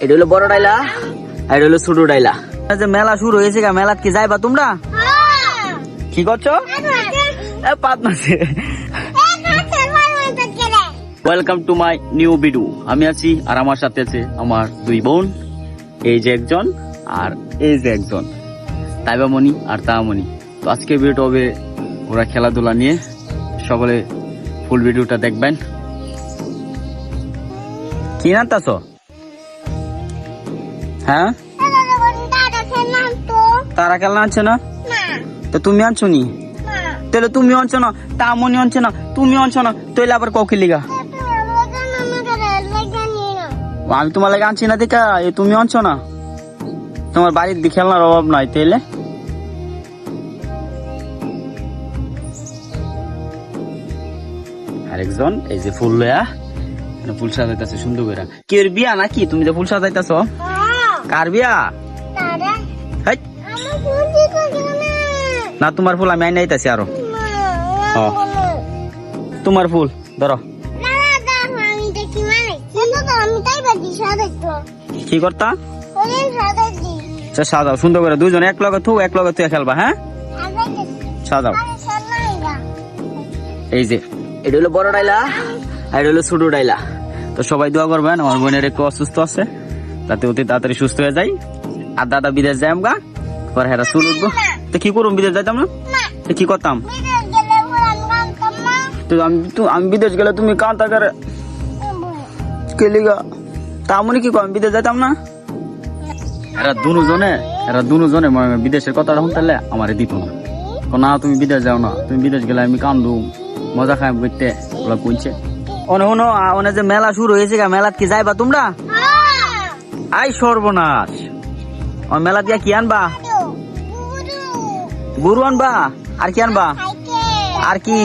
এটা হলো বড় ডাইলা আর এটা হলো ছোট ডাইলা। যে মেলা শুরু হয়েছে গা, মেলাত কি যাইবা তোমরা? কি করছো? পাত মাছে। Welcome to my new video. আমি আছি আর আমার সাথে আছে আমার দুই বোন, এই যে একজন আর এই যে একজন, তাইবামণি আর তামণি। তো আজকে ভিডিওটা হবে ওরা খেলাধুলা নিয়ে, সকলে ফুল ভিডিওটা দেখবেন। কি নামতাছ? হ্যাঁ, তারা খেলনা আনছে না তো তুমি আনছো নি? তাহলে তুমি আনছো না, তামনি আনছে না, তুমি আনছো না, তাহলে আবার কৌকি লিগা? আমি তোমার লাগে আনছি না দেখা তুমি আনছো না? তোমার বাড়ির দিকে খেলনার অভাব নাই তাইলে? আরেকজন এই যে ফুল লয়া ফুল সাজাইতেছে সুন্দর করে। কি এর বিয়া নাকি? তুমি যে ফুল সাজাইতেছ, কার বিয়া? না তোমার ফুল আমি আইন আইতাছি আরো। তোমার ফুল ধরো। কি করতা? সাজাও সুন্দর করে, দুইজন এক লগে থু, এক লগে তুই খেলবা। হ্যাঁ, সাজাও। এই যে এটা হলো বড় ডাইলা আর এটা হলো ছোট ডাইলা। তো সবাই দোয়া করবেন, আমার বোনের একটু অসুস্থ আছে, তাতে অতি তাড়াতাড়ি সুস্থ হয়ে যায়। আর দাদা বিদেশ যাই আমগা, পরে হেরা চুল উঠবো। তো কি করুম, বিদেশ যাইতাম না তো কি করতাম? আমি বিদেশ গেলে তুমি কাঁদা করে কেলিগা তামনি কি কম বিদেশ যাইতাম না? এরা দুজনে বিদেশের কথাটা শুনতে আমার দিত না। না তুমি বিদেশ যাও না, তুমি বিদেশ গেলে আমি কান্দু, মজা খাই বুঝতে ওরা কইছে। অনে যে মেলা শুরু হয়েছে গা, মেলাত কি যাইবা তোমরা? আই সর্বনাশ, ও মেলা দিয়া কি আনবা? গরু আনবা? আর কি আনবা? আর কি?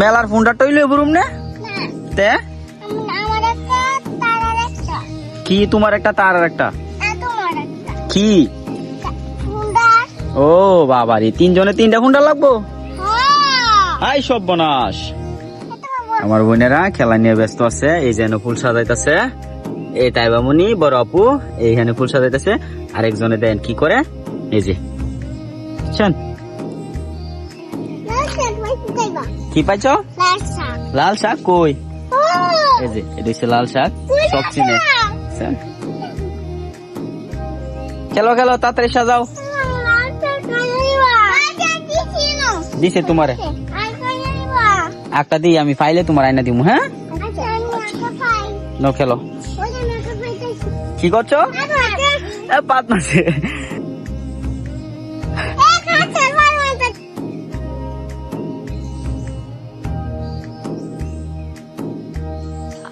মেলার ফোনটা টইলে বরুম না তে কি? তোমার একটা তার আর একটা কি? ও বাবারি, তিনজনে তিনটা ফোনটা লাগবো? হাই সর্বনাশ। আমার বোনেরা খেলা নিয়ে ব্যস্ত আছে। এই যেন ফুল সাজাইতেছে, এই তাইবামণি বড় আপু এইখানে ফুল সাজাইতেছে, আরেকজনে দেন কি করে। এই যে কি পাইছ? লাল শাক কই? এই যে এটা হচ্ছে লাল শাক, সব চিনে। খেলো খেলো, তাড়াতাড়ি সাজাও। দিছে তোমারে একটা দিই আমি, ফাইলে তোমার আইনা দিব। হ্যাঁ নো, খেলো। কি করছো? পাত মাছে।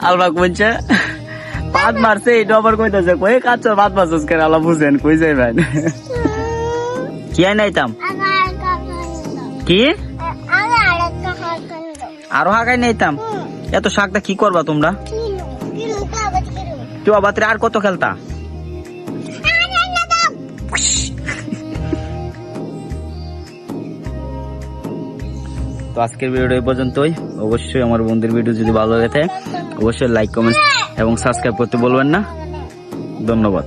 আলবাক বলছে পাত মারছে, এটা আবার কইতাছে কই কাচ্চা পাত মারছস কেন? আল্লাহ বুঝেন কই যাইবেন। কি আই নাইতাম? কি আরো হাগাই নাইতাম? এত শাকটা কি করবা তোমরা? তুই বাত্রে আর কত খেলতা? তো আজকের ভিডিওটা এই পর্যন্তই। অবশ্যই আমার বন্ধুর ভিডিও যদি ভালো লাগে অবশ্যই লাইক, কমেন্ট এবং সাবস্ক্রাইব করতে বলবেন না। ধন্যবাদ।